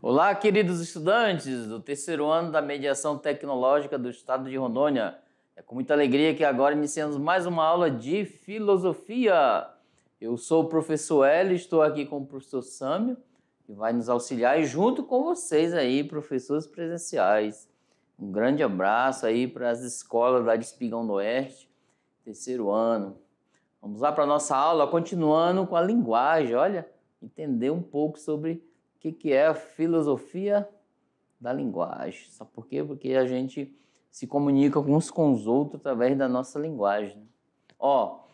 Olá, queridos estudantes do terceiro ano da Mediação Tecnológica do Estado de Rondônia. É com muita alegria que agora iniciamos mais uma aula de filosofia. Eu sou o professor Hélio, estou aqui com o professor Sâmio, que vai nos auxiliar, e junto com vocês aí, professores presenciais. Um grande abraço aí para as escolas lá de Espigão do Oeste, terceiro ano. Vamos lá para a nossa aula, continuando com a linguagem, olha, entender um pouco sobre o que é a filosofia da linguagem. Sabe por quê? Porque a gente se comunica uns com os outros através da nossa linguagem. Ó,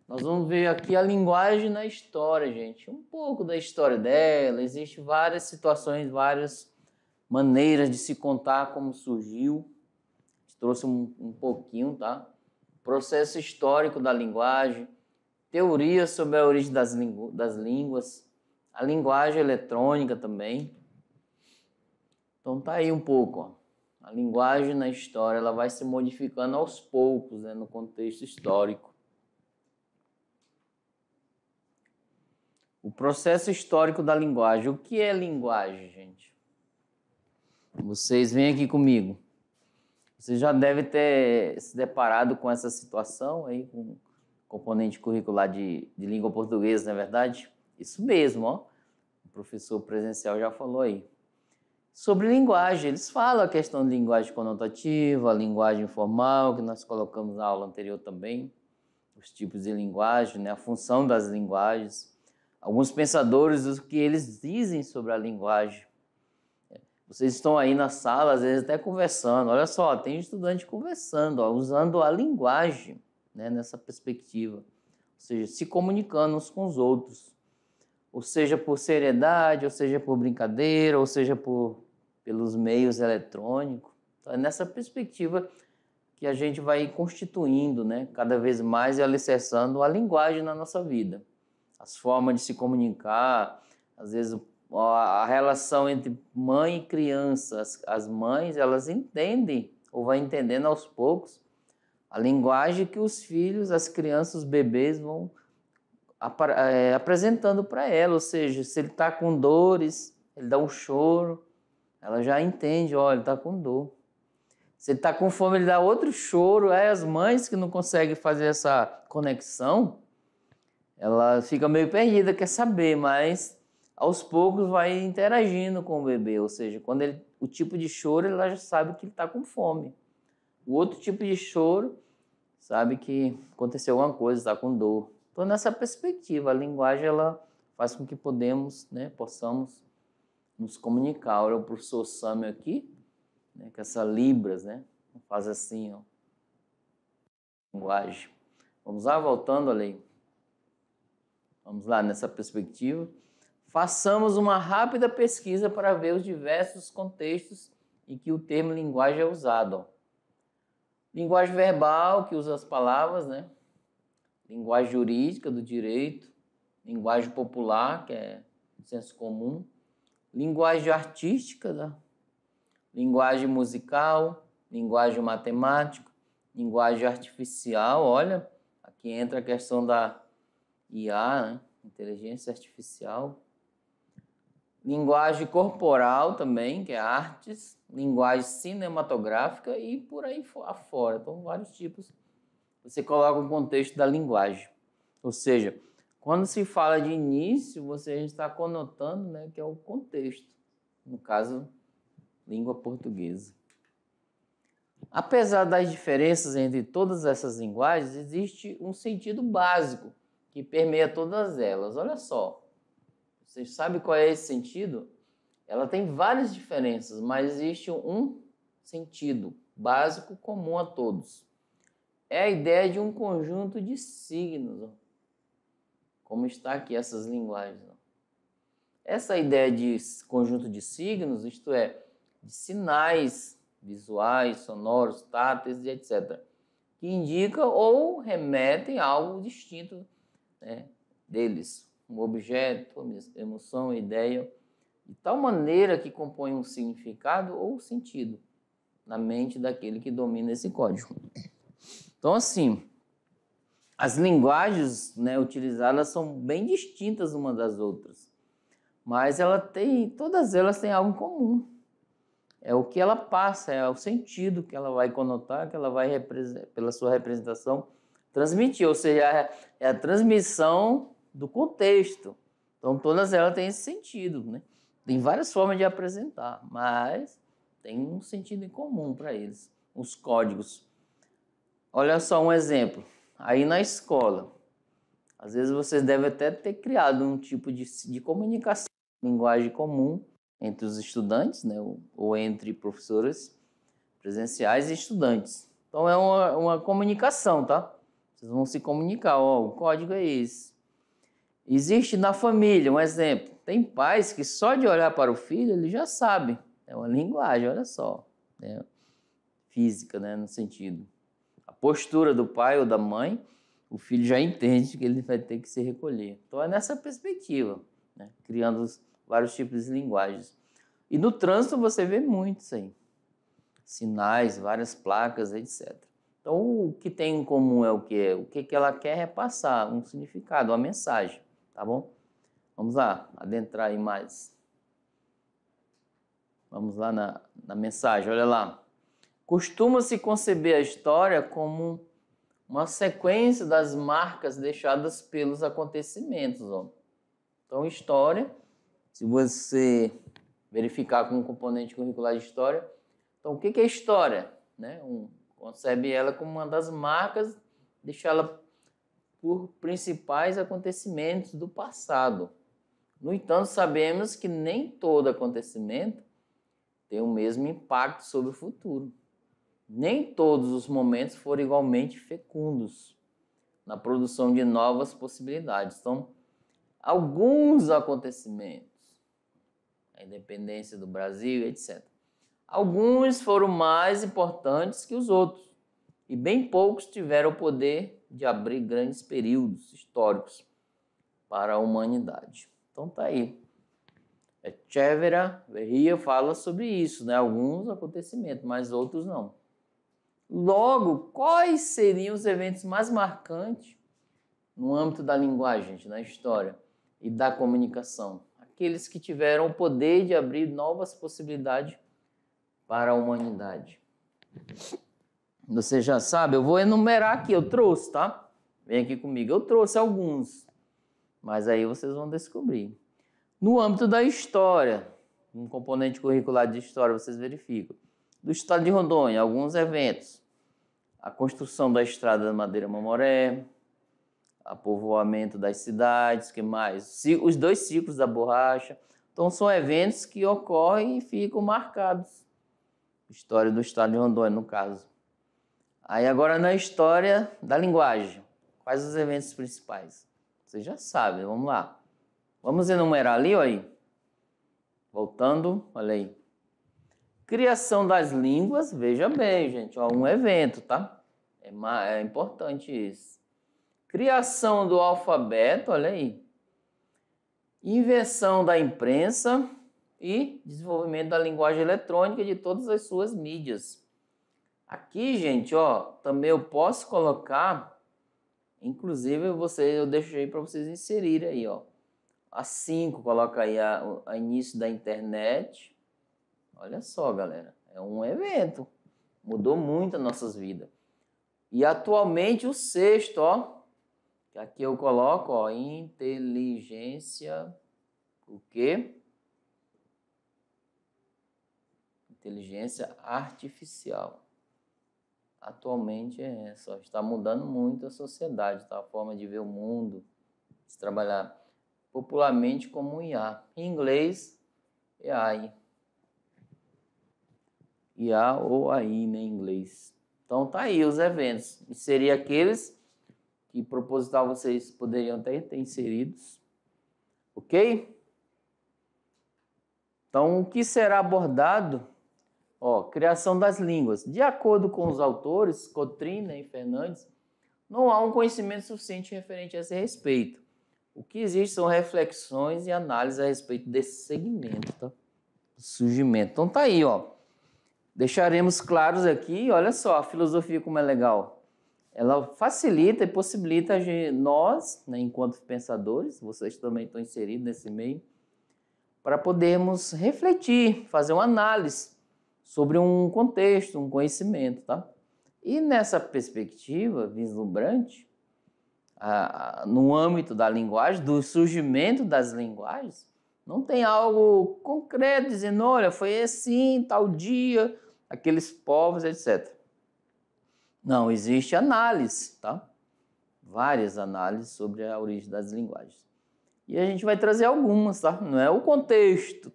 nós vamos ver aqui a linguagem na história, gente. Um pouco da história dela. Existem várias situações, várias maneiras de se contar como surgiu. Trouxe um pouquinho, tá? Processo histórico da linguagem, teorias sobre a origem das línguas, a linguagem eletrônica também. Então tá aí um pouco, ó. A linguagem na história, ela vai se modificando aos poucos, né, no contexto histórico. O processo histórico da linguagem. O que é linguagem, gente? Vocês vêm aqui comigo. Você já deve ter se deparado com essa situação aí, com componente curricular de língua portuguesa, não é verdade? Isso mesmo, ó. O professor presencial já falou aí. Sobre linguagem, eles falam a questão de linguagem conotativa, a linguagem informal, que nós colocamos na aula anterior também, os tipos de linguagem, né? A função das linguagens, alguns pensadores, o que eles dizem sobre a linguagem. Vocês estão aí na sala, às vezes até conversando. Olha só, tem estudante conversando, ó, usando a linguagem, né, nessa perspectiva. Ou seja, se comunicando uns com os outros. Ou seja, por seriedade, ou seja, por brincadeira, ou seja, pelos meios eletrônicos. Então, é nessa perspectiva que a gente vai constituindo, né, cada vez mais e alicerçando a linguagem na nossa vida. As formas de se comunicar, às vezes a relação entre mãe e criança, as mães, elas entendem, ou vão entendendo aos poucos, a linguagem que os filhos, as crianças, os bebês vão apresentando para ela. Ou seja, se ele está com dores, ele dá um choro, ela já entende, olha, ele está com dor. Se ele está com fome, ele dá outro choro. Aí as mães que não conseguem fazer essa conexão, ela fica meio perdida, quer saber, mas aos poucos vai interagindo com o bebê. Ou seja, quando o tipo de choro, ela já sabe que ele está com fome. O outro tipo de choro, sabe que aconteceu alguma coisa, está com dor. Então, nessa perspectiva, a linguagem ela faz com que possamos nos comunicar. Olha o professor Sâmio aqui, né, com essa Libras, né? Faz assim, ó. Linguagem. Vamos lá, voltando ali. Vamos lá, nessa perspectiva. Façamos uma rápida pesquisa para ver os diversos contextos em que o termo linguagem é usado. Ó. Linguagem verbal, que usa as palavras, né? Linguagem jurídica, do direito. Linguagem popular, que é senso comum. Linguagem artística, né? Linguagem musical. Linguagem matemática. Linguagem artificial, olha, aqui entra a questão da IA, né? Inteligência artificial. Linguagem corporal também, que é artes, linguagem cinematográfica e por aí afora. Então, vários tipos. Você coloca o contexto da linguagem. Ou seja, quando se fala de início, você está conotando, né, que é o contexto. No caso, língua portuguesa. Apesar das diferenças entre todas essas linguagens, existe um sentido básico que permeia todas elas. Olha só. Vocês sabem qual é esse sentido? Ela tem várias diferenças, mas existe um sentido básico comum a todos. É a ideia de um conjunto de signos, ó. Como está aqui essas linguagens. Ó. Essa ideia de conjunto de signos, isto é, de sinais visuais, sonoros, táteis e etc., que indicam ou remetem a algo distinto, né, deles. Um objeto, emoção, ideia, de tal maneira que compõe um significado ou sentido na mente daquele que domina esse código. Então, assim, as linguagens, né, utilizadas são bem distintas umas das outras, mas todas elas têm algo em comum. É o que ela passa, é o sentido que ela vai conotar, que ela vai, pela sua representação, transmitir. Ou seja, é a transmissão do contexto. Então, todas elas têm esse sentido, né? Tem várias formas de apresentar, mas tem um sentido em comum para eles, os códigos. Olha só um exemplo. Aí na escola, às vezes vocês devem até ter criado um tipo de comunicação, linguagem comum entre os estudantes, né? Ou entre professores presenciais e estudantes. Então é uma comunicação, tá? Vocês vão se comunicar, ó, o código é esse. Existe na família, um exemplo. Tem pais que só de olhar para o filho, ele já sabe. É uma linguagem, olha só. Né? Física, né? No sentido. A postura do pai ou da mãe, o filho já entende que ele vai ter que se recolher. Então é nessa perspectiva, né? Criando vários tipos de linguagens. E no trânsito você vê muito isso aí. Sinais, várias placas, etc. Então o que tem em comum é o quê? O que ela quer repassar, um significado, uma mensagem, tá bom? Vamos lá, adentrar aí mais. Vamos lá na mensagem, olha lá. Costuma-se conceber a história como uma sequência das marcas deixadas pelos acontecimentos. Ó. Então, história, se você verificar com o componente curricular de história, então o que é história? Né? Concebe ela como uma das marcas, deixá-la por principais acontecimentos do passado. No entanto, sabemos que nem todo acontecimento tem o mesmo impacto sobre o futuro. Nem todos os momentos foram igualmente fecundos na produção de novas possibilidades. Então, alguns acontecimentos, a independência do Brasil, etc. Alguns foram mais importantes que os outros e bem poucos tiveram o poder de abrir grandes períodos históricos para a humanidade. Então tá aí. Echeverria fala sobre isso, né? Alguns acontecimentos, mas outros não. Logo, quais seriam os eventos mais marcantes no âmbito da linguagem, gente, na história e da comunicação? Aqueles que tiveram o poder de abrir novas possibilidades para a humanidade. Você já sabe, eu vou enumerar aqui, eu trouxe, tá? Vem aqui comigo, eu trouxe alguns, mas aí vocês vão descobrir. No âmbito da história, um componente curricular de história, vocês verificam. Do estado de Rondônia, alguns eventos. A construção da estrada da Madeira-Mamoré, o povoamento das cidades, que mais? Os 2 ciclos da borracha. Então, são eventos que ocorrem e ficam marcados. História do estado de Rondônia, no caso. Aí, agora, na história da linguagem. Quais os eventos principais? Vocês já sabem, vamos lá. Vamos enumerar ali, olha aí. Voltando, olha aí. Criação das línguas, veja bem, gente, ó, um evento, tá? É importante isso. Criação do alfabeto, olha aí. Invenção da imprensa e desenvolvimento da linguagem eletrônica de todas as suas mídias. Aqui, gente, ó, também eu posso colocar, inclusive eu deixei para vocês inserirem aí, ó. A 5, coloca aí a início da internet. Olha só, galera, é um evento. Mudou muito as nossas vidas. E atualmente o 6º, ó, que aqui eu coloco, ó, inteligência, o quê? Inteligência artificial. Atualmente é essa, ó, está mudando muito a sociedade, tá? A forma de ver o mundo, de trabalhar popularmente como IA. Em inglês, AI. IA ou AI, né, em inglês. Então tá aí os eventos. E seria aqueles que proposital vocês poderiam ter inseridos. Ok? Então, o que será abordado? Ó, criação das línguas. De acordo com os autores, Cotrina e Fernandes, não há um conhecimento suficiente referente a esse respeito. O que existe são reflexões e análises a respeito desse segmento, tá? Do surgimento. Então tá aí, ó. Deixaremos claros aqui, olha só, a filosofia como é legal. Ela facilita e possibilita nós, né, enquanto pensadores, vocês também estão inseridos nesse meio, para podermos refletir, fazer uma análise sobre um contexto, um conhecimento, tá? E nessa perspectiva vislumbrante, no âmbito da linguagem, do surgimento das linguagens, não tem algo concreto dizendo, olha, foi assim, tal dia, aqueles povos, etc. Não, existe análise, tá? Várias análises sobre a origem das linguagens. E a gente vai trazer algumas, tá? Não é o contexto,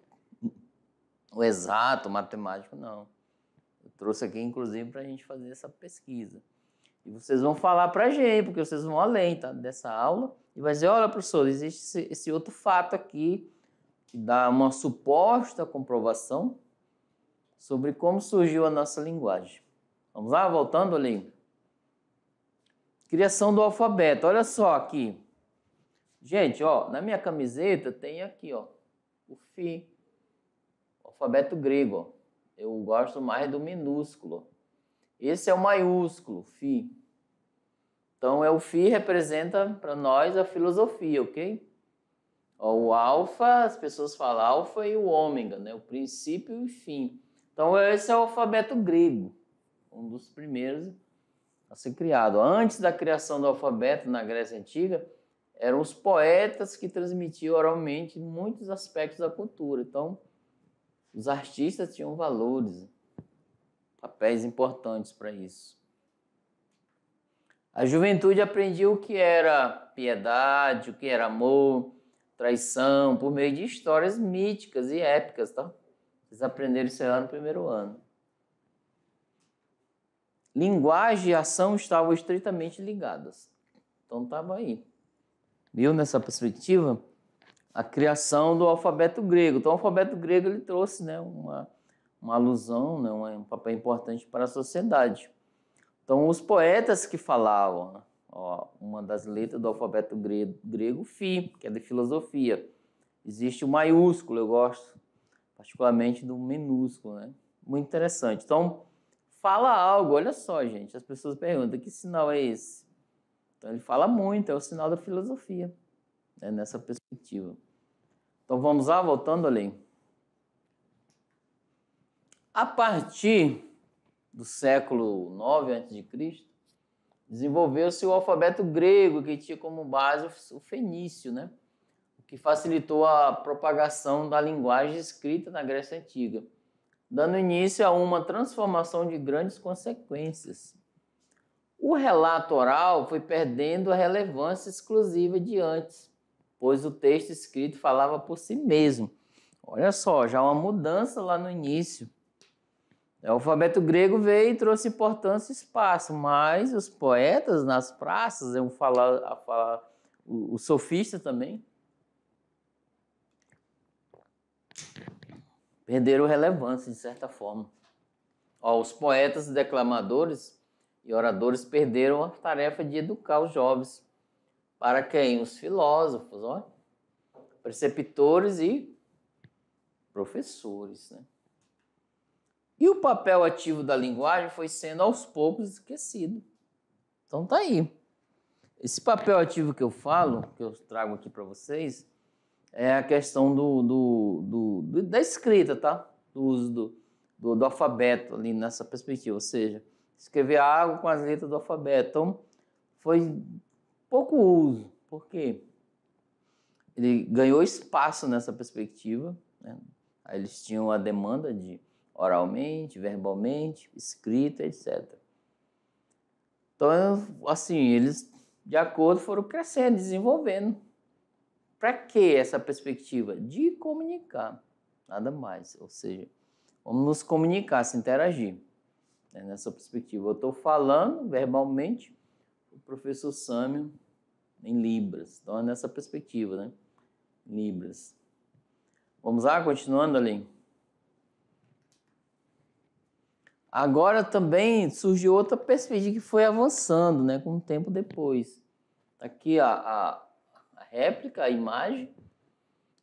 o exato, matemático, não. Eu trouxe aqui, inclusive, para a gente fazer essa pesquisa. E vocês vão falar para a gente, porque vocês vão além, tá? Dessa aula, e vai dizer, olha, professor, existe esse outro fato aqui, que dá uma suposta comprovação sobre como surgiu a nossa linguagem. Vamos lá, voltando ali. Criação do alfabeto, olha só aqui. Gente, ó, na minha camiseta tem aqui, ó, o Φ, o alfabeto grego, ó. Eu gosto mais do minúsculo. Esse é o maiúsculo, Φ. Então, o Φ representa para nós a filosofia, ok? Ó, o alfa, as pessoas falam alfa e o ômega, né? O princípio e o fim. Então, esse é o alfabeto grego, um dos primeiros a ser criado. Antes da criação do alfabeto na Grécia Antiga, eram os poetas que transmitiam oralmente muitos aspectos da cultura. Então, os artistas tinham valores, papéis importantes para isso. A juventude aprendia o que era piedade, o que era amor, traição, por meio de histórias míticas e épicas, tá? Vocês aprenderam isso lá no primeiro ano. Linguagem e ação estavam estritamente ligadas. Então, estava aí. Viu nessa perspectiva? A criação do alfabeto grego. Então, o alfabeto grego ele trouxe, né, uma alusão, né, um papel importante para a sociedade. Então, os poetas que falavam, ó, uma das letras do alfabeto grego, Φ, que é de filosofia. Existe o maiúsculo, eu gosto particularmente do minúsculo, né? Muito interessante. Então, fala algo, olha só, gente. As pessoas perguntam, que sinal é esse? Então, ele fala muito, é o sinal da filosofia, né, nessa perspectiva. Então, vamos lá, voltando ali. A partir do século IX a.C., desenvolveu-se o alfabeto grego, que tinha como base o fenício, né? O que facilitou a propagação da linguagem escrita na Grécia Antiga, dando início a uma transformação de grandes consequências. O relato oral foi perdendo a relevância exclusiva de antes, pois o texto escrito falava por si mesmo. Olha só, já uma mudança lá no início. O alfabeto grego veio e trouxe importância e espaço, mas os poetas nas praças, os sofistas também, perderam relevância de certa forma. Ó, os poetas, declamadores e oradores perderam a tarefa de educar os jovens. Para quem? Os filósofos, ó, preceptores e professores, né? E o papel ativo da linguagem foi sendo aos poucos esquecido. Então tá aí. Esse papel ativo que eu falo, que eu trago aqui para vocês, é a questão da escrita, tá? Do uso do alfabeto ali nessa perspectiva, ou seja, escrever algo com as letras do alfabeto. Então, foi pouco uso. Por quê? Ele ganhou espaço nessa perspectiva, né? Aí eles tinham a demanda de oralmente, verbalmente, escrita, etc. Então, assim, eles, de acordo, foram crescendo, desenvolvendo. Para que essa perspectiva? De comunicar, nada mais. Ou seja, vamos nos comunicar, se interagir, né? Nessa perspectiva. Eu estou falando verbalmente, o professor Sâmio em Libras. Então, é nessa perspectiva, né? Libras. Vamos lá, continuando ali. Agora também surgiu outra perspectiva que foi avançando, né, com o tempo depois. Aqui a réplica, a imagem,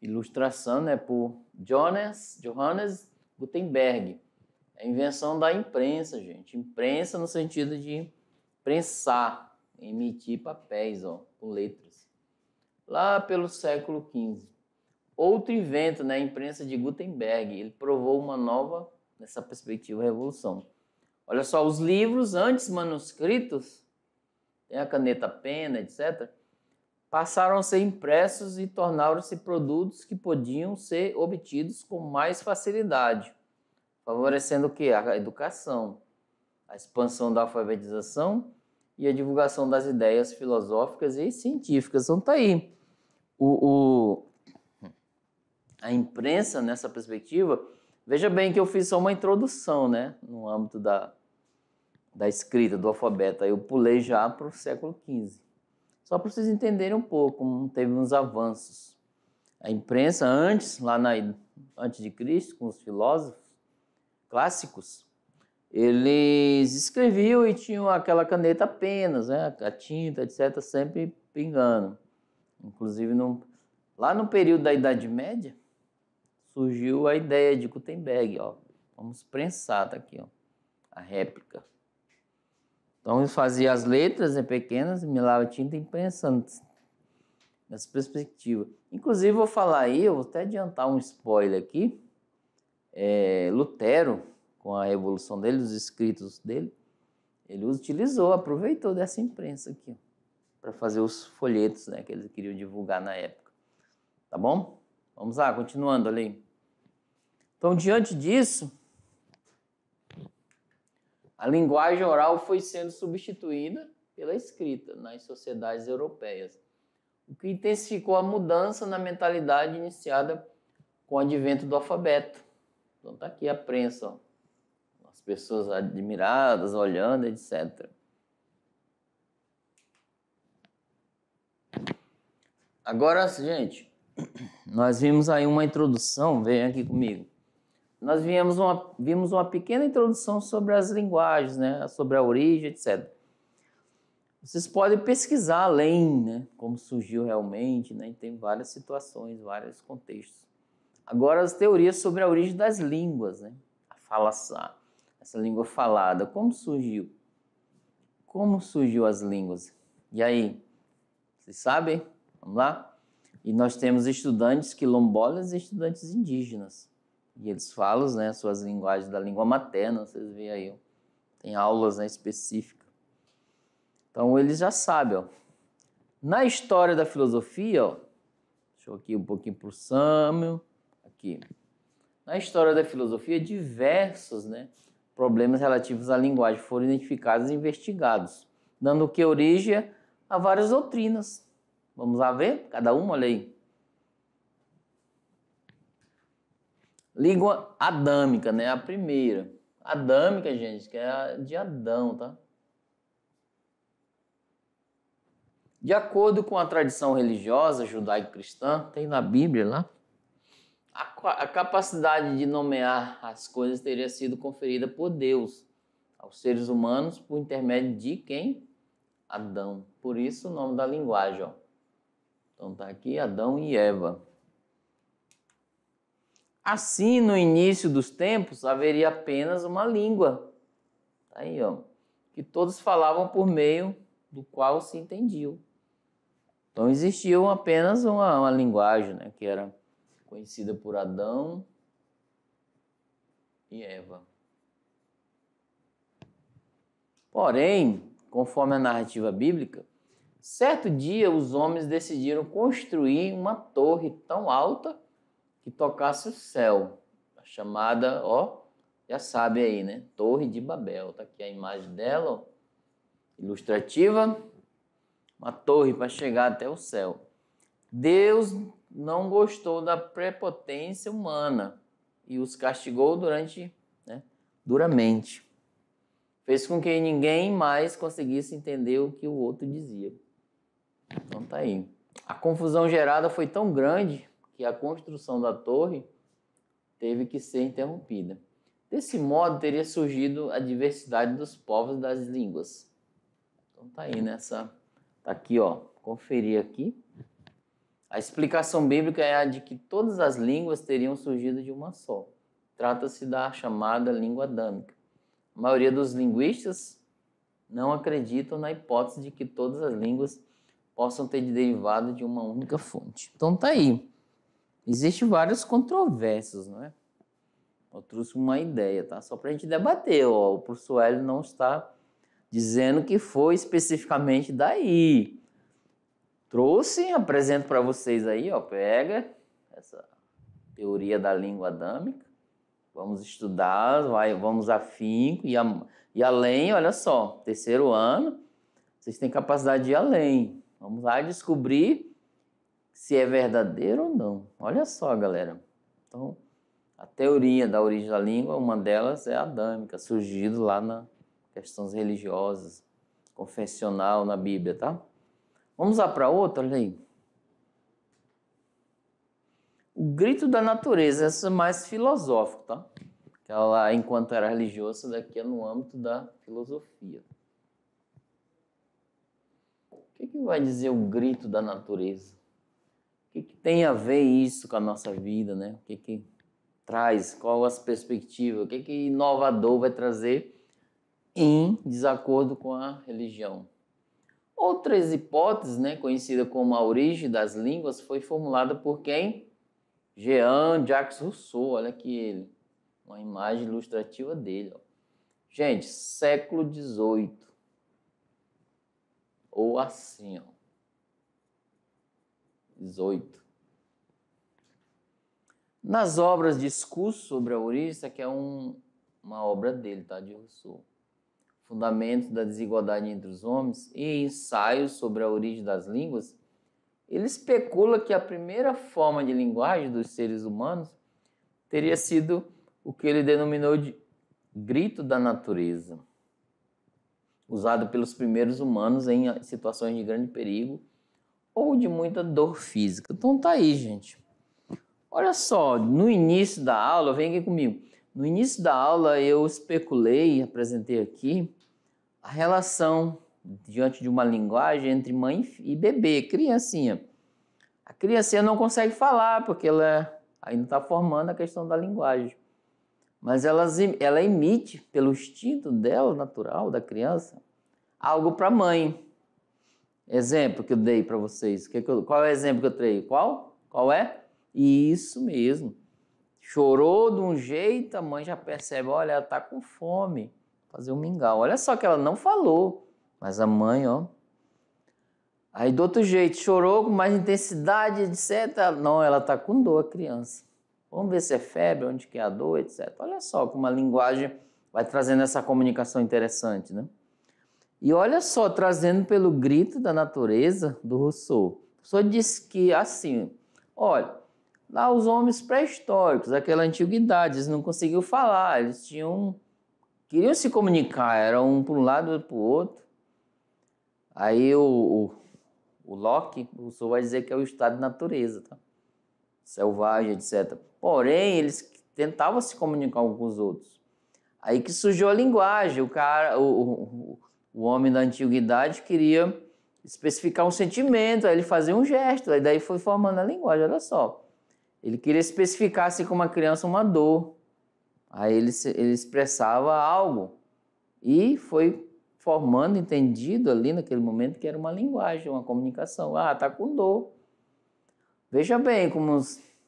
ilustração, né, por Johannes Gutenberg. É a invenção da imprensa, gente. Imprensa no sentido de prensar, emitir papéis, ó, com letras. Lá pelo século XV. outro invento, né? A imprensa de Gutenberg. Ele provou uma nova, nessa perspectiva, revolução. Olha só, os livros antes manuscritos, tem a caneta pena, etc., passaram a ser impressos e tornaram-se produtos que podiam ser obtidos com mais facilidade, favorecendo o quê? A educação, a expansão da alfabetização e a divulgação das ideias filosóficas e científicas. Então tá aí. A imprensa, nessa perspectiva, veja bem que eu fiz só uma introdução, né, no âmbito da escrita, do alfabeto. Aí eu pulei já para o século XV. Só para vocês entenderem um pouco como teve uns avanços. A imprensa antes de Cristo, com os filósofos clássicos, eles escreviam e tinham aquela caneta apenas, né? A tinta, etc., sempre pingando. Inclusive, lá no período da Idade Média, surgiu a ideia de Gutenberg. Ó. Vamos prensar, tá aqui, ó, a réplica. Então, eles faziam as letras, né, pequenas, melava tinta e prensando nessa perspectiva. Inclusive, vou falar aí, eu vou até adiantar um spoiler aqui. Lutero, com a revolução dele, os escritos dele, ele aproveitou dessa imprensa aqui, para fazer os folhetos, né, que eles queriam divulgar na época. Tá bom? Vamos lá, continuando ali. Então, diante disso, a linguagem oral foi sendo substituída pela escrita nas sociedades europeias, o que intensificou a mudança na mentalidade iniciada com o advento do alfabeto. Então está aqui a prensa, ó. As pessoas admiradas, olhando, etc. Agora, gente, nós vimos aí uma introdução, vem aqui comigo. Nós vimos uma pequena introdução sobre as linguagens, né? Sobre a origem, etc. Vocês podem pesquisar além, né? Como surgiu realmente, né? E tem várias situações, vários contextos. Agora, as teorias sobre a origem das línguas, né? Essa língua falada, como surgiu? Como surgiu as línguas? E aí? Vocês sabem? Vamos lá? E nós temos estudantes quilombolas e estudantes indígenas. E eles falam, né, suas linguagens da língua materna, vocês veem aí, ó. Tem aulas, né, específicas. Então, eles já sabem, ó. Na história da filosofia, ó, deixa eu aqui um pouquinho para o Samuel, aqui. Na história da filosofia, diversos, né, problemas relativos à linguagem foram identificados e investigados, dando que origem a várias doutrinas. Vamos lá ver? Cada uma, olha aí. Língua adâmica, né? A primeira. Adâmica, gente, que é a de Adão, tá? De acordo com a tradição religiosa judaico-cristã, tem na Bíblia lá, a capacidade de nomear as coisas teria sido conferida por Deus aos seres humanos por intermédio de quem? Adão. Por isso o nome da linguagem, ó. Então tá aqui Adão e Eva. Assim, no início dos tempos, haveria apenas uma língua, aí, ó, que todos falavam por meio do qual se entendiam. Então, existia apenas uma linguagem, né, que era conhecida por Adão e Eva. Porém, conforme a narrativa bíblica, certo dia os homens decidiram construir uma torre tão alta que tocasse o céu, a chamada, ó, já sabe aí, né? Torre de Babel. Tá aqui a imagem dela, ó, ilustrativa, uma torre para chegar até o céu. Deus não gostou da prepotência humana e os castigou duramente. Fez com que ninguém mais conseguisse entender o que o outro dizia. Então tá aí. A confusão gerada foi tão grande que a construção da torre teve que ser interrompida. Desse modo, teria surgido a diversidade dos povos e das línguas. Então tá aí nessa... Tá aqui, ó. Conferir aqui. A explicação bíblica é a de que todas as línguas teriam surgido de uma só. Trata-se da chamada língua adâmica. A maioria dos linguistas não acreditam na hipótese de que todas as línguas possam ter derivado de uma única fonte. Então tá aí. Existem várias controvérsias, não é? Eu trouxe uma ideia, tá? Só para a gente debater. Ó. O professor Hélio não está dizendo que foi especificamente daí. Trouxe, apresento para vocês aí, ó. Pega essa teoria da língua adâmica. Vamos estudar, vamos afinco e além, olha só, terceiro ano, vocês têm capacidade de ir além. Vamos lá descobrir se é verdadeiro ou não. Olha só, galera. Então, a teoria da origem da língua, uma delas é adâmica, surgido lá nas questões religiosas, confessional na Bíblia, tá? Vamos lá para outra, olha aí. O grito da natureza, essa é mais filosófico, tá? Ela, enquanto era religiosa, daqui é no âmbito da filosofia. O que vai dizer o grito da natureza? O que tem a ver isso com a nossa vida, né? O que traz, qual as perspectivas, o que inovador vai trazer em desacordo com a religião? Outras hipóteses, né, conhecida como a origem das línguas, foi formulada por quem? Jean-Jacques Rousseau, olha aqui ele, uma imagem ilustrativa dele. Ó. Gente, século XVIII, ou assim, ó, 18. Nas obras Discurso sobre a Origem, isso aqui é uma obra dele, tá, de Rousseau. Fundamentos da desigualdade entre os homens e ensaios sobre a origem das línguas, ele especula que a primeira forma de linguagem dos seres humanos teria sido o que ele denominou de grito da natureza, usado pelos primeiros humanos em situações de grande perigo ou de muita dor física. Então tá aí, gente. Olha só, no início da aula, vem aqui comigo, no início da aula eu especulei, apresentei aqui, a relação diante de uma linguagem entre mãe e bebê, criancinha. A criancinha não consegue falar porque ela ainda está formando a questão da linguagem. Mas ela emite, pelo instinto dela, natural, da criança, algo para a mãe. Exemplo que eu dei para vocês. Qual é o exemplo que eu dei? Qual é? Isso mesmo. Chorou de um jeito, a mãe já percebe, olha, ela está com fome. Fazer um mingau. Olha só que ela não falou, mas a mãe, ó. Aí do outro jeito, chorou com mais intensidade, etc. Não, ela está com dor, a criança. Vamos ver se é febre, onde que é a dor, etc. Olha só como a linguagem vai trazendo essa comunicação interessante, né? E olha só, trazendo pelo grito da natureza do Rousseau. O Rousseau disse que, assim, olha, lá os homens pré-históricos, daquela antiguidade, eles não conseguiam falar, eles queriam se comunicar, era um para um lado e outro para o outro. Aí o Locke, o Rousseau vai dizer que é o estado de natureza, tá? Selvagem, etc. Porém, eles tentavam se comunicar uns com os outros. Aí que surgiu a linguagem. O homem da antiguidade queria especificar um sentimento, aí ele fazia um gesto, aí daí foi formando a linguagem, olha só. Ele queria especificar, assim como a criança, uma dor. Aí ele expressava algo e foi formando, entendido ali naquele momento que era uma linguagem, uma comunicação. Ah, tá com dor. Veja bem como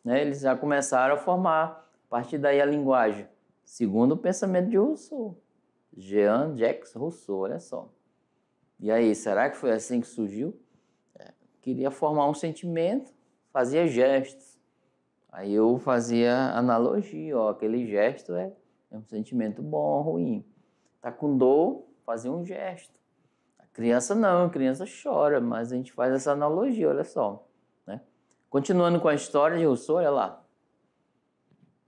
eles já começaram a formar, a partir daí a linguagem, segundo o pensamento de Rousseau. Jean-Jacques Rousseau, olha só. E aí, será que foi assim que surgiu? Queria formar um sentimento, fazia gestos. Aí eu fazia analogia, ó, aquele gesto é um sentimento bom ou ruim. Tá com dor, fazia um gesto. A criança não, a criança chora, mas a gente faz essa analogia, olha só. Né? Continuando com a história de Rousseau, olha lá.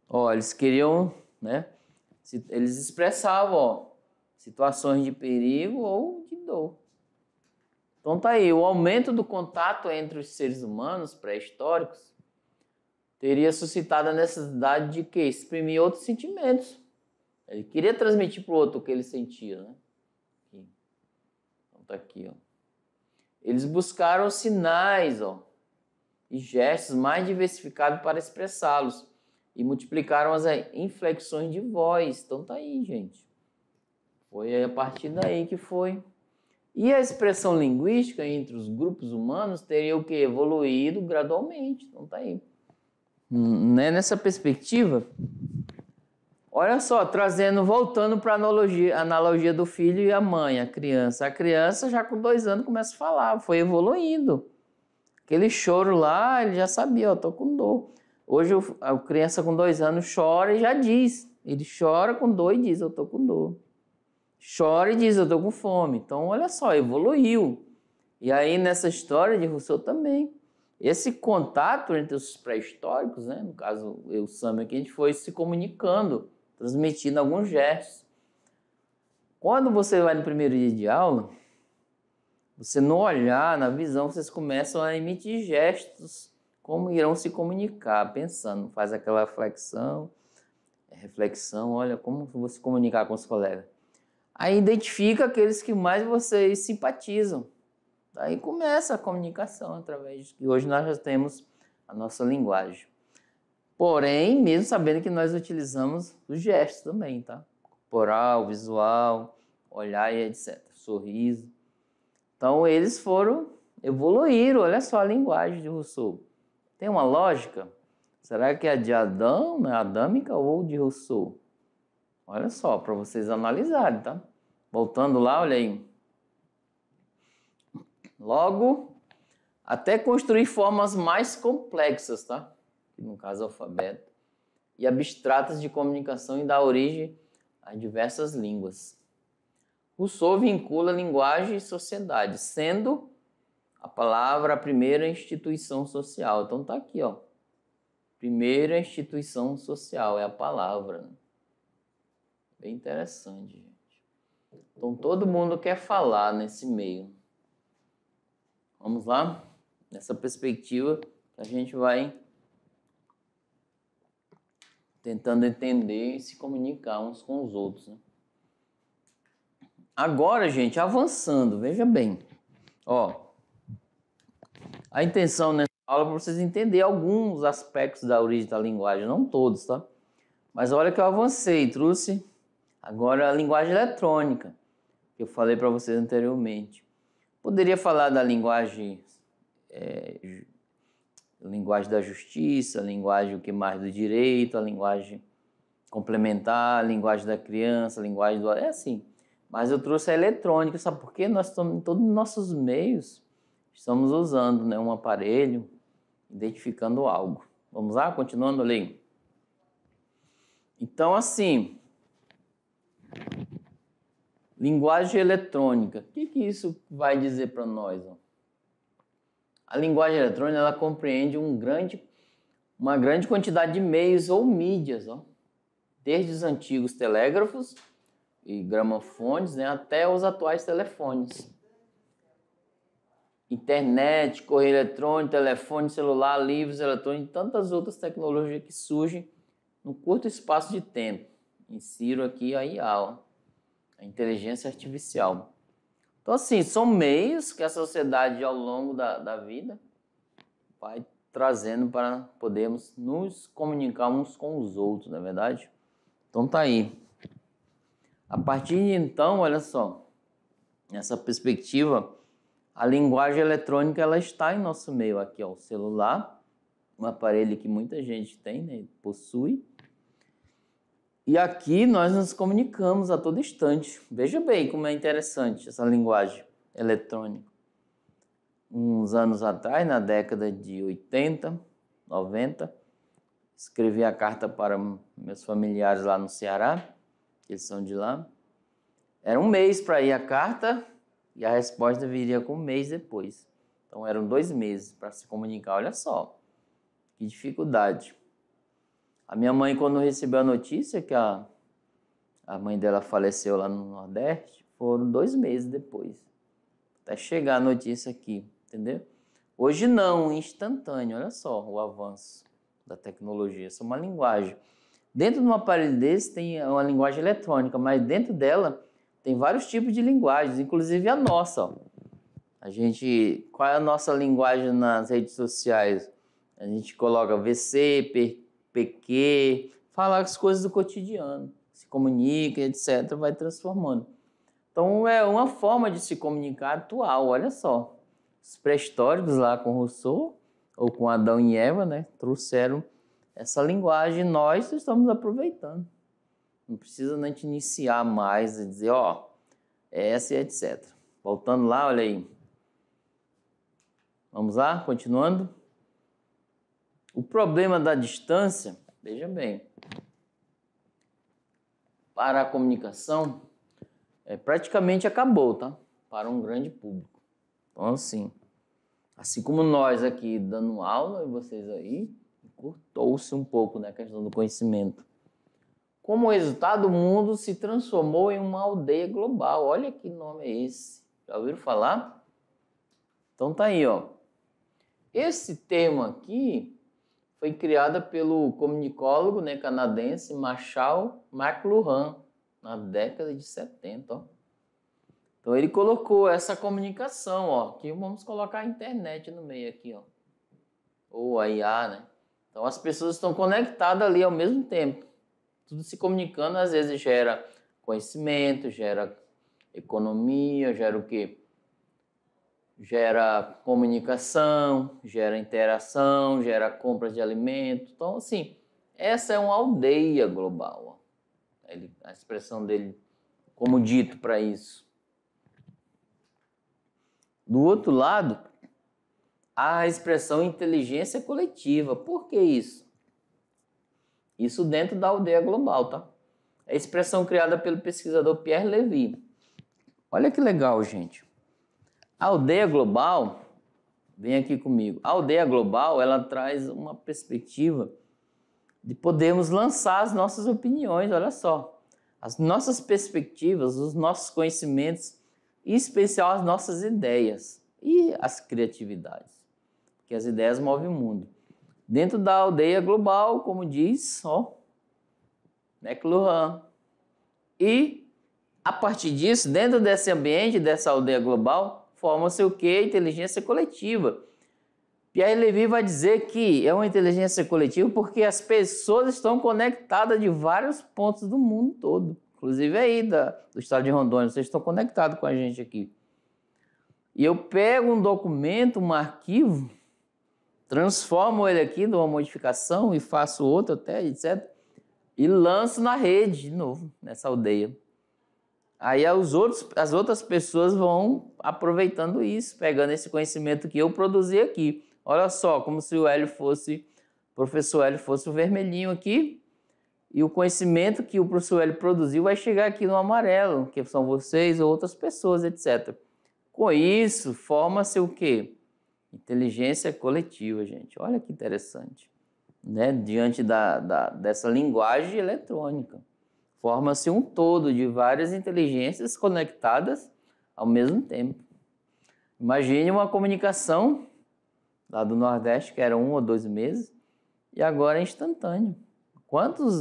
Ó, eles queriam, né? Eles expressavam, ó, situações de perigo ou de dor. Então tá aí, o aumento do contato entre os seres humanos pré-históricos teria suscitado a necessidade de quê? Exprimir outros sentimentos. Ele queria transmitir para o outro o que ele sentia, né? Aqui. Então tá aqui, ó. Eles buscaram sinais, ó, e gestos mais diversificados para expressá-los e multiplicaram as inflexões de voz. Então tá aí, gente. Foi a partir daí que foi. E a expressão linguística entre os grupos humanos teria o quê? Evoluído gradualmente. Então tá aí. né, nessa perspectiva, olha só, voltando para a analogia do filho e a mãe, a criança. A criança já com 2 anos começa a falar, foi evoluindo. Aquele choro lá, ele já sabia, ó, tô com dor. Hoje a criança com 2 anos chora e já diz. Ele chora com dor e diz, eu tô com dor. Chora e diz, eu tô com fome. Então, olha só, evoluiu. E aí, nessa história de Rousseau também, esse contato entre os pré-históricos, né? No caso, eu e o Sam aqui, a gente foi se comunicando, transmitindo alguns gestos. Quando você vai no primeiro dia de aula, você no olhar, na visão, vocês começam a emitir gestos, como irão se comunicar, pensando, faz aquela reflexão, olha como vou se comunicar com os colegas. Aí identifica aqueles que mais vocês simpatizam. Aí começa a comunicação através de que hoje nós já temos a nossa linguagem. Porém, mesmo sabendo que nós utilizamos os gestos também, tá? Corporal, visual, olhar e etc. Sorriso. Então, eles evoluíram, olha só a linguagem de Rousseau. Tem uma lógica? Será que é de Adão, né, adâmica, ou de Rousseau? Olha só, para vocês analisarem, tá? Voltando lá, olha aí. Logo, até construir formas mais complexas, tá? No caso, alfabeto. E abstratas de comunicação e dar origem a diversas línguas. Rousseau vincula linguagem e sociedade, sendo a palavra a primeira instituição social. Então tá aqui, ó. Primeira instituição social é a palavra. Né? Bem interessante, gente. Então todo mundo quer falar nesse meio. Vamos lá? Nessa perspectiva a gente vai tentando entender e se comunicar uns com os outros. Né? Agora, gente, avançando, veja bem. Ó, a intenção nessa aula é para vocês entenderem alguns aspectos da origem da linguagem, não todos, tá? Mas olha que eu avancei, trouxe agora a linguagem eletrônica, que eu falei para vocês anteriormente. Poderia falar da linguagem da justiça, a linguagem o que mais do direito, a linguagem complementar, a linguagem da criança, a linguagem do... É assim. Mas eu trouxe a eletrônica, sabe por quê? Nós estamos em todos os nossos meios, estamos usando, né, um aparelho, identificando algo. Vamos lá? Continuando ali. Então, assim, linguagem eletrônica. O que isso vai dizer para nós? Ó? A linguagem eletrônica ela compreende uma grande quantidade de meios ou mídias, ó, desde os antigos telégrafos e gramofones, né, até os atuais telefones. Internet, correio eletrônico, telefone celular, livros eletrônicos e tantas outras tecnologias que surgem num curto espaço de tempo. Insiro aqui a IA, ó, a inteligência artificial. Então, assim, são meios que a sociedade, ao longo da vida, vai trazendo para podermos nos comunicar uns com os outros, não é verdade? Então, tá aí. A partir de então, olha só, nessa perspectiva, a linguagem eletrônica ela está em nosso meio aqui, ó, o celular, um aparelho que muita gente tem, né, possui. E aqui nós nos comunicamos a todo instante. Veja bem como é interessante essa linguagem eletrônica. Uns anos atrás, na década de 80, 90, escrevi a carta para meus familiares lá no Ceará, que eles são de lá. Era um mês para ir a carta e a resposta viria com um mês depois. Então eram 2 meses para se comunicar. Olha só, que dificuldade. A minha mãe, quando recebeu a notícia que a mãe dela faleceu lá no Nordeste, foram 2 meses depois. Até chegar a notícia aqui, entendeu? Hoje não, instantâneo. Olha só o avanço da tecnologia. Isso é uma linguagem. Dentro de um aparelho desse tem uma linguagem eletrônica, mas dentro dela tem vários tipos de linguagens, inclusive a nossa. Ó. Qual é a nossa linguagem nas redes sociais? A gente coloca VC, PQ, fala as coisas do cotidiano, se comunica, etc., vai transformando. Então, é uma forma de se comunicar atual, olha só. Os pré-históricos lá com Rousseau, ou com Adão e Eva, né, trouxeram essa linguagem nós estamos aproveitando. Não precisa nem te iniciar mais e dizer, ó, essa e etc. Voltando lá, olha aí. Vamos lá, continuando. O problema da distância, veja bem, para a comunicação, praticamente acabou, tá? Para um grande público. Então, assim como nós aqui dando aula e vocês aí, cortou-se um pouco na questão do conhecimento. Como resultado, o mundo se transformou em uma aldeia global. Olha que nome é esse. Já ouviram falar? Então tá aí, ó. Esse termo aqui foi criado pelo comunicólogo, né, canadense Marshall McLuhan na década de 70, ó. Então ele colocou essa comunicação, ó, que vamos colocar a internet no meio aqui, ó. Ou a IA, né? Então as pessoas estão conectadas ali ao mesmo tempo. Tudo se comunicando, às vezes gera conhecimento, gera economia, gera o quê? Gera comunicação, gera interação, gera compra de alimento. Então, assim, essa é uma aldeia global. Ó. A expressão dele como dito para isso. Do outro lado, há a expressão inteligência coletiva. Por que isso? Isso dentro da aldeia global, tá? É a expressão criada pelo pesquisador Pierre Levy. Olha que legal, gente. A aldeia global, vem aqui comigo, a aldeia global, ela traz uma perspectiva de podermos lançar as nossas opiniões, olha só. As nossas perspectivas, os nossos conhecimentos, em especial as nossas ideias e as criatividades. Porque as ideias movem o mundo. Dentro da aldeia global, como diz, ó, McLuhan. E, a partir disso, dentro desse ambiente, dessa aldeia global, forma-se o quê? Inteligência coletiva. Pierre Levy vai dizer que é uma inteligência coletiva porque as pessoas estão conectadas de vários pontos do mundo todo. Inclusive aí do estado de Rondônia, vocês estão conectados com a gente aqui. E eu pego um documento, um arquivo, transformo ele aqui numa modificação e faço outro até, etc. E lanço na rede de novo, nessa aldeia. Aí as outras pessoas vão aproveitando isso, pegando esse conhecimento que eu produzi aqui. Olha só, como se o professor Hélio fosse o vermelhinho aqui, e o conhecimento que o professor Hélio produziu vai chegar aqui no amarelo, que são vocês ou outras pessoas, etc. Com isso, forma-se o quê? Inteligência coletiva, gente. Olha que interessante. Né? Diante dessa linguagem eletrônica. Forma-se um todo de várias inteligências conectadas ao mesmo tempo. Imagine uma comunicação lá do Nordeste, que era 1 ou 2 meses, e agora é instantâneo.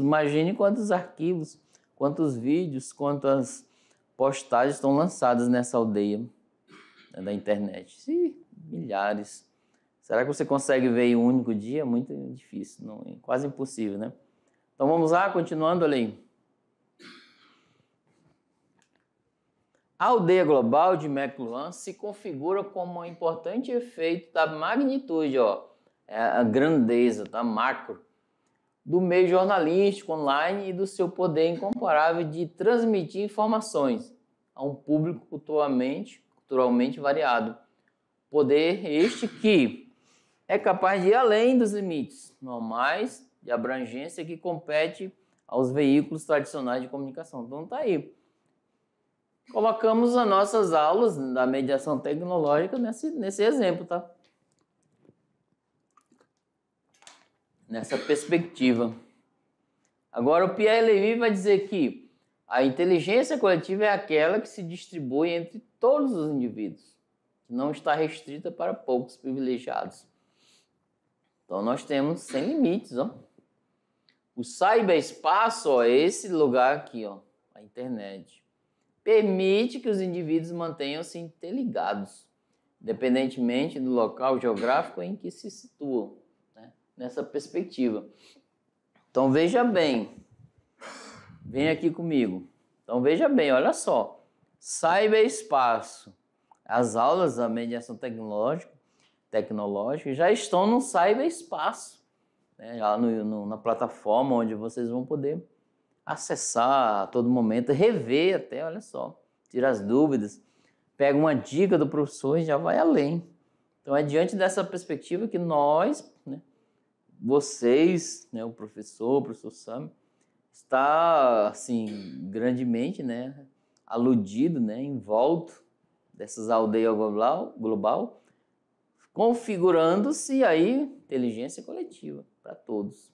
Imagine quantos arquivos, quantos vídeos, quantas postagens estão lançadas nessa aldeia, né, da internet. Sim, milhares. Será que você consegue ver em um único dia? Muito difícil, não, é quase impossível, né? Então vamos lá, continuando ali. A aldeia global de McLuhan se configura como um importante efeito da magnitude, ó, a grandeza, tá? Macro, do meio jornalístico online e do seu poder incomparável de transmitir informações a um público culturalmente variado. Poder este que é capaz de ir além dos limites normais de abrangência que compete aos veículos tradicionais de comunicação. Então tá aí. Colocamos as nossas aulas da mediação tecnológica nesse exemplo, tá? Nessa perspectiva. Agora o Pierre Levy vai dizer que a inteligência coletiva é aquela que se distribui entre todos os indivíduos, que não está restrita para poucos privilegiados. Então nós temos sem limites, ó. O cyberespaço, ó, é esse lugar aqui, ó, a internet. Permite que os indivíduos mantenham-se interligados, independentemente do local geográfico em que se situam, né? Nessa perspectiva. Então veja bem, vem aqui comigo. Então veja bem, olha só, cyberespaço. As aulas da mediação tecnológica já estão no cyberespaço. né, lá na plataforma onde vocês vão poder acessar a todo momento, rever até, olha só, tirar as dúvidas, pega uma dica do professor e já vai além. Então é diante dessa perspectiva que nós, né, vocês, né, o professor Sam, está assim grandemente, né, aludido, né, envolto dessas aldeias global, configurando-se aí inteligência coletiva para todos.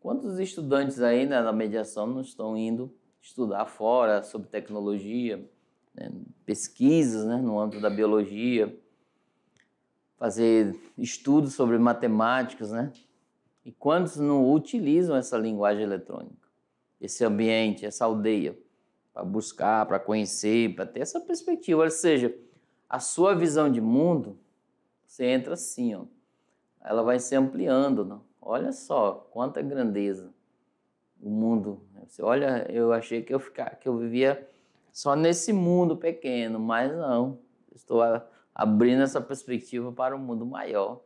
Quantos estudantes aí, né, na mediação não estão indo estudar fora sobre tecnologia, né, pesquisas, né, no âmbito da biologia, fazer estudos sobre matemáticas, né? E quantos não utilizam essa linguagem eletrônica, esse ambiente, essa aldeia, para buscar, para conhecer, para ter essa perspectiva. Ou seja, a sua visão de mundo, você entra assim, ó, ela vai se ampliando. Não? Olha só quanta grandeza o mundo. Você olha, eu achei que eu vivia só nesse mundo pequeno, mas não. Estou abrindo essa perspectiva para um mundo maior.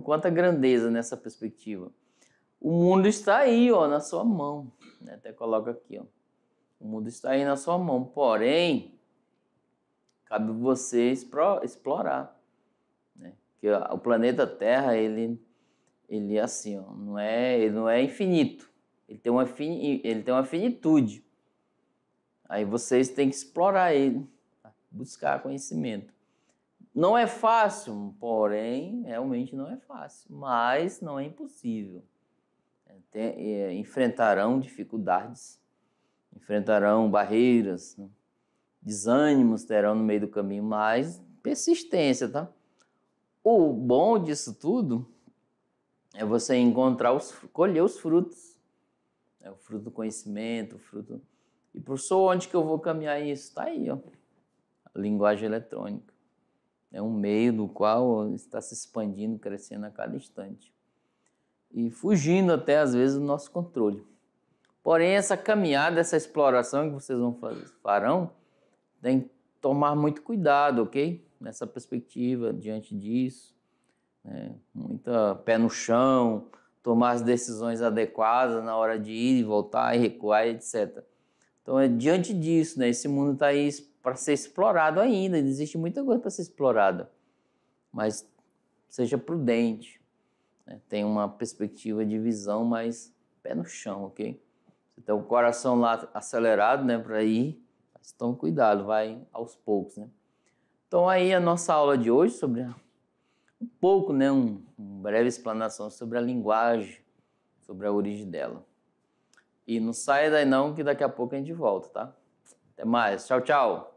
Quanta grandeza nessa perspectiva. O mundo está aí, ó, na sua mão. Até coloca aqui, ó. O mundo está aí na sua mão. Porém, cabe você explorar. Né? Porque o planeta Terra, ele é assim, ó, ele não é infinito. Ele tem uma finitude. Aí vocês têm que explorar ele, buscar conhecimento. Não é fácil, porém, realmente não é fácil, mas não é impossível. Enfrentarão dificuldades, enfrentarão barreiras, né? Desânimos terão no meio do caminho, mas persistência, tá? O bom disso tudo é você colher os frutos. O fruto do conhecimento, o fruto... E, professor, onde que eu vou caminhar isso? Está aí, ó. A linguagem eletrônica. É um meio do qual está se expandindo, crescendo a cada instante. E fugindo até, às vezes, do nosso controle. Porém, essa caminhada, essa exploração que vocês farão, tem que tomar muito cuidado, ok? Nessa perspectiva, diante disso. Né? Muita pé no chão, tomar as decisões adequadas na hora de ir e voltar e recuar, etc. Então, diante disso, né? Esse mundo está aí para ser explorado ainda, existe muita coisa para ser explorada, mas seja prudente, né? Tenha uma perspectiva de visão, mas pé no chão, ok? Você tem o coração lá acelerado, né, para ir, mas tome cuidado, vai aos poucos, né? Então aí a nossa aula de hoje sobre um pouco, né, uma breve explanação sobre a linguagem, sobre a origem dela. E não saia daí não, que daqui a pouco a gente volta, tá? Até mais, tchau, tchau!